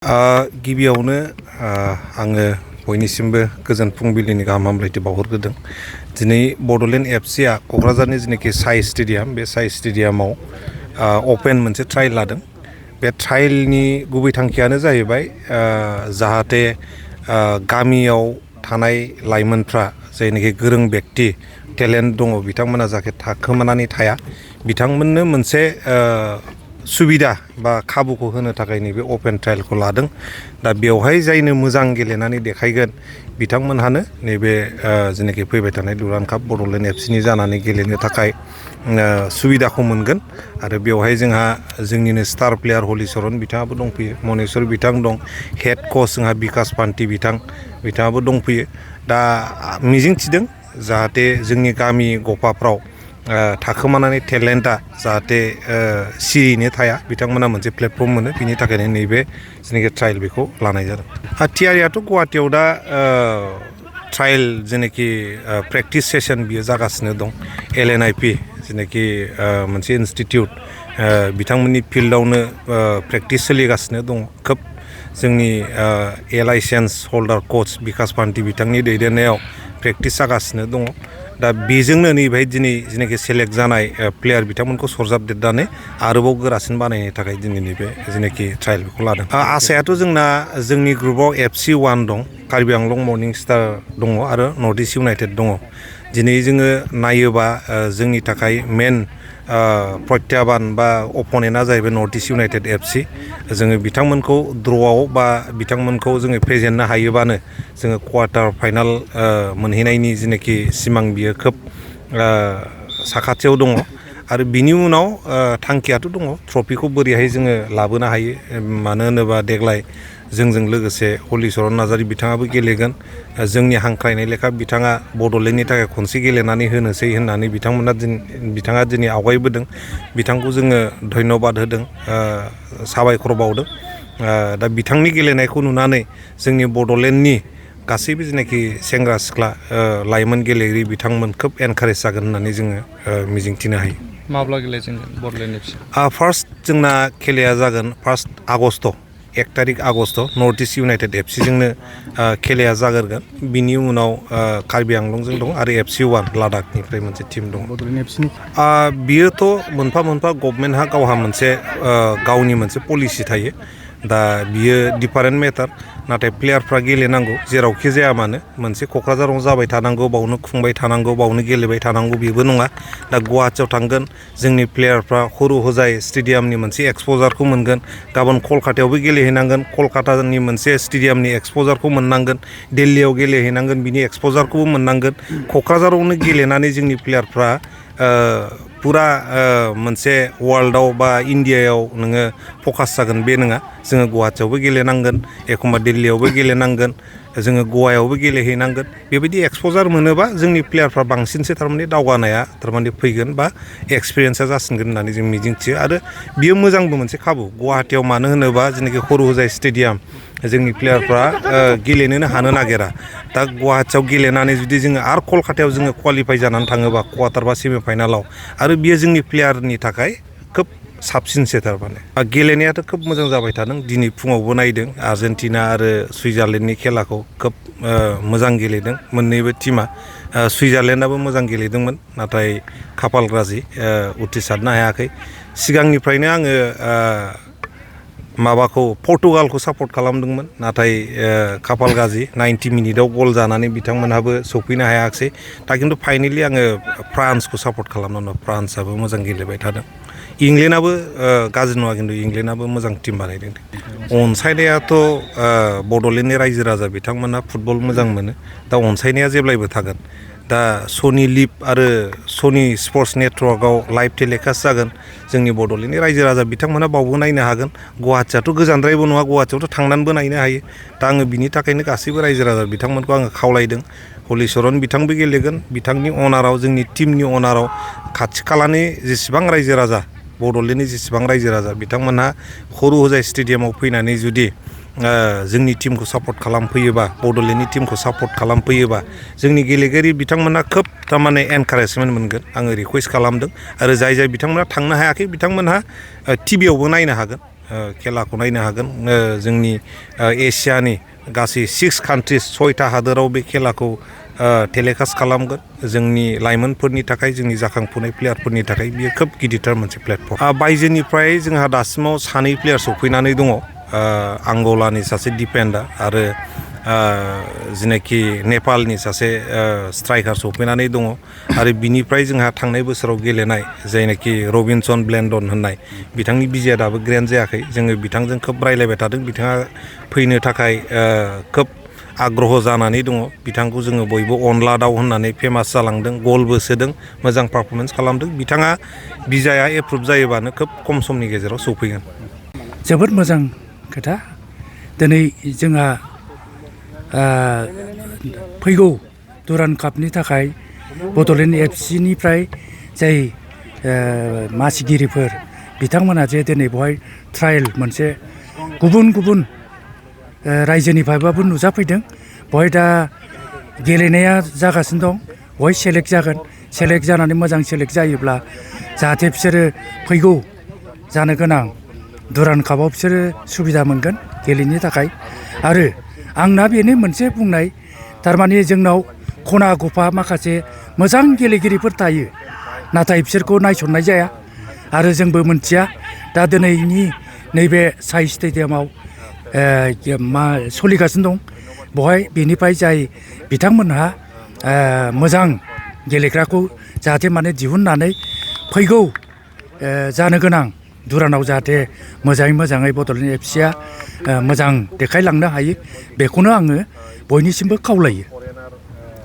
गिबियावनो आङो बयनिसिमबो गोजोन फुंबिलिनि गाहाम हामलायथि बावहरग्रोदों। दिनै बड'लेण्ड एफसिआ क'क्राझारनि जेनाखि साइ स्टेडियाम बे साइ स्टेडियामाव अपेन मोनसे ट्रायल लादों। बे ट्रायलनि गुबै थांखियानो जाहैबाय जाहाथे गामियाव थानाय लाइमोनफ्रा जायनाखि गोरों व्यक्ति टेलेन्ट दङ बिथांमोना जाहाथे थाखोमानानै थाया, बिथांमोननो मोनसे सुबिदा बा खाबुखौ होनो थाखाय नैबे अपेन ट्रायलखौ लादों। दा बेवहाय जायनो मोजां गेलेनानै देखायगोन बिथांमोनहानो नैबे जेनाखि फैबाय थानाय दुरान्ड काप बड'लेण्ड एफसिनि जानानै गेलेनो थाखाय सुबिदाखौ मोनगोन। आरो बेवहाय जोंहा जोंनिनो स्टार प्लेयार हलिचरन बिथाङाबो दंफैयो, मनेस्वर बिथां दं, हेड कच जोंहा बिकास पान्थि बिथाङाबो दंफैयो। दा मिजिंथिदों जाहाथे जोंनि गामि गफाफ्राव थाखोमानानै टेलेन्टआ जाहाथे सियैनो थाया, बिथांमोना मोनसे प्लेटफर्म मोनो। बिनि थाखायनो नैबे जेनाखि ट्रायल बेखौ लानाय जादों। थियारियाथ' गुवाहाटियाव दा ट्रायल जेनाखि प्रेक्टिस सेसन बियो जागासिनो दं। LNIP जेनाखि मोनसे इनस्टिटिउट बिथांमोननि फिल्डआवनो प्रेक्टिस सोलिगासिनो दङ। खोब जोंनि लाइसेन्स हल्डार कच बिकास पान्थि बिथांनि दैदेननायाव प्रेक्टिस जागासिनो दङ। दा बेजोंनो नैबेहाय दिनै जेनाखि सेलेक्ट जानाय प्लेयार बिथांमोनखौ सरजाबदेरनानै आरोबाव गोरासिन बानायनो थाखाय दिनै नैबे जेनाखि ट्रायल बेखौ लादों। आसायाथ' जोंना जोंनि ग्रुपआव FC1 दं, कार्बि आंलं मर्निं स्टार दङ आरो नर्थ इस्ट इउनाइटेड दङ। दिनै जोङो नायोबा जोंनि थाखाय मेन प्रत्याबान बा अपनेन्टआ जाहैबाय नर्थ इस्ट इउनाइटेड FC। जोङो बिथांमोनखौ ड्र'आव बा बिथांमोनखौ जोङो फेजेननो हायोबानो जोङो क्वार्टार फाइनाल मोनहैनायनि जेनाखि सिमां बियो खोब साखाथियाव दङ। आरो बिनि उनाव थांखियाथ' दङ ट्रफिखौ बोरैहाय जोङो लाबोनो हायो। मानो होनोबा देग्लाय जोंजों लोगोसे हलिचरन नार्जारी बिथाङाबो गेलेगोन। जोंनि हांख्रायनाय लेखा बिथाङा बड'लेण्डनि थाखाय खनसे गेलेनानै होनोसै होननानै बिथाङा दिनै आवगायबोदों। बिथांखौ जोङो धन्यबाद होदों, साबायखर बावदों। दा बिथांनि गेलेनायखौ नुनानै जोंनि बड'लेण्डनि गासैबो जेनाखि सेंग्रा सिख्ला लाइमोन गेलेगिरि बिथांमोन खोब एनकारेज जागोन होननानै जोङो मिजिंथिनो हायो। माब्ला गेलेजेनगोन बड'लेण्ड एफसि? फार्स्ट जोंना खेलाया जागोन 1 आगस्ट, 1 तारिख आगस्ट नर्थ इस्ट इउनाइटेड एफसिजोंनो खेलाया जागोरगोन। बिनि उनाव कार्बि आंलंजों दं आरो FC1 लादाखनिफ्राय मोनसे टिम दं। बड'लेण्ड एफसिनि बियोथ' मोनफा गभर्नमेन्टहा गावहा मोनसे गावनि मोनसे पलिसि थायो। दा बियो डिफारेन्ट मेटार, नाथाय प्लेयारफ्रा गेलेनांगौ जेरावखि जाया मानो। मोनसे क'क्राझाराव जाबाय थानांगौ, बावनो खुंबाय थानांगौ, बावनो गेलेबाय थानांगौ बेबो नङा। दा गुवाहाटियाव थांगोन, जोंनि प्लेयारफ्रा हरु हजाय स्टेडियामनि मोनसे एक्सप'जारखौ मोनगोन। गाबोन कलकातायावबो गेलेहैनांगोन, कलकातानि मोनसे स्टेडियामनि एक्सप'जारखौ मोननांगोन। दिल्लीयाव गेलेहैनांगोन, बिनि एक्सप'जारखौबो मोननांगोन। क'क्राझारावनो गेलेनानै जोंनि प्लेयारफ्रा पुरा मोनसे वर्ल्डआव बा इन्डियायाव नोङो फकास जागोन बे नङा। जोङो गुवाहाटियावबो गेलेनांगोन, एखमबा दिल्लीयावबो गेलेनांगोन, जोङो गवायावबो गेलेहैनांगोन। बेबायदि एक्सप'जार मोनोबा जोंनि प्लेयारफ्रा बांसिनसो थारमाने दावगानाया थारमाने फैगोन बा एक्सपिरियेन्सा जासिनगोन होननानै जों मिजिंथियो। आरो बियो मोजांबो मोनसे खाबु गुवाहाटियाव, मानो होनोबा जेनाखि हरु हजाय स्टेडियाम जोंनि प्लेयारफ्रा गेलेनोनो हानो नागिरा। दा गुवाहाटियाव गेलेनानै जुदि जोङो आरो कलकातायाव जोङो क्वालिफाइ जानानै थाङोबा क्वार्टार बा सेमि फाइनालाव, आरो बियो जोंनि प्लेयारनि थाखाय खोब साबसिनसो थारमाने। गेलेनायाथ' खोब मोजां जाबाय थादों। दिनै फुङावबो नायदों आर्जेन्टिना आरो सुइजारलेण्डनि खेलाखौ, खोब मोजां गेलेदों मोन्नैबो टिमा। सुइजारलेण्डआबो मोजां गेलेदोंमोन, नाथाय खाफाल गाज्रि उथ्रिसारनो हायाखै। सिगांनिफ्रायनो आङो माबाखौ पर्तुगालखौ सापर्ट खालामदोंमोन, नाथाय खाफाल गाज्रि 90 मिनिटआव गल जानानै बिथांमोनहाबो सौफैनो हायाखिसै। दा खिन्थु फाइनेलि आङो फ्रान्सखौ सापर्ट खालामदों। फ्रान्सआबो मोजां गेलेबाय थादों। इंलेन्डआबो गाज्रि नङा, खिन्थु इंलेन्डआबो मोजां टिम बानायदों। अनसायनायाथ' बड'लेण्डनि रायजो राजा बिथांमोना फुटबल मोजां मोनो। दा अनसायनाया जेब्लायबो थागोन। दा सनि लिभ आरो सनि स्पर्ट्स नेटवर्कआव लाइभ टेलिकास्ट जागोन। जोंनि बड'लेण्डनि रायजो राजा बिथांमोना बावबो नायनो हागोन। गुवाहाटियाथ' गोजानद्रायबो नङा, गुवाहाटियावथ' थांनानैबो नायनो हायो। दा आङो बिनि थाखायनो गासैबो रायजो राजा बिथांमोनखौ आङो खावलायदों। हलिचरन बिथांबो गेलेगोन, बिथांनि अनाराव, जोंनि टिमनि अनाराव खाथि खालानि जेसेबां रायजो राजा, बड'लेण्डनि जेसेबां रायजो राजा बिथांमोनहा हरु हजाय स्टेडियामाव फैनानै जुदि जोंनि टिमखौ सापर्ट खालामफैयोबा, बड'लेण्डनि टिमखौ सापर्ट खालामफैयोबा, जोंनि गेलेगिरि बिथांमोना खोब थारमाने एनकारेजमेन्ट मोनगोन। आङो रिकुवेस्ट खालामदों। आरो जाय बिथांमोना थांनो हायाखै बिथांमोनहा टिभियावबो नायनो हागोन। खेलाखौ नायनो हागोन जोंनि एसियानि गासै 6 कान्ट्रिस 6था हादोराव बे खेलाखौ टेलिकास्ट खालामगोन जोंनि लाइमोनफोरनि थाखाय जोंनि जाखांफुनाय प्लेयारफोरनि थाखाय बियो खोब गिदिरथार मोनसे प्लेटफर्म बायजोनिफ्राय जोंहा दासिमाव 2 प्लेयार सफैनानै दङ आंगलानि सासे डिफेन्डार आरो जेनाखि नेपालनि सासे स्ट्राइकार सफैनानै दङ आरो बिनिफ्राय जोंहा थांनाय बोसोराव गेलेनाय जायनाखि रबिनसन ब्लेन्डन होननाय बिथांनि बिजाया दाबो ग्रेन्ड जायाखै जोङो बिथांजों खोब रायलायबाय थादों बिथाङा फैनो थाखाय खोब आग्रह जानानै दङ बिथांखौ जोङो बयबो अनला दाउ होननानै फेमास जालांदों गलबो सोदों मोजां पारफरमेन्स खालामदों बिथाङा बिजाया एप्रुभ जायोबानो खोब खम समनि गेजेराव सफैगोन जोबोद मोजां खोथा दिनै जोंहा फैगौ दुरान्ड कापनि थाखाय बड'लेण्ड एफसिनिफ्राय जाय मासिगिरिफोर बिथांमोना जे दिनै बेवहाय ट्रायल मोनसे गुबुन गुबुन रायजोनिफ्रायबाबो नुजाफैदों बेवहाय दा गेलेनाया जागासिनो दं बेवहाय सेलेक्ट जागोन सेलेक्ट जानानै मोजां सेलेक्ट जायोब्ला जाहाथे बिसोरो फैगौ जानो गोनां दुरान्ड कापआव बिसोरो सुबिदा मोनगोन गेलेनो थाखाय आरो आंना बेनो मोनसे बुंनाय थारमाने जोंनाव खना गफा माखासे मोजां गेलेगिरिफोर थायो नाथाय बिसोरखौ नायसननाय जाया आरो जोंबो मोनथिया दा दिनैनि नैबे साइ स्टेडियामाव मा सोलिगासिनो दं बेवहाय बेनिफ्राय जाय बिथांमोनहा मोजां गेलेग्राखौ जाहाथे माने दिहुननानै फैगौ जानो गोनां दुरान्डआव जाहाथे मोजाङै बड'लेण्ड एफसिया मोजां देखायलांनो हायो बेखौनो आङो बयनिसिमबो खावलायो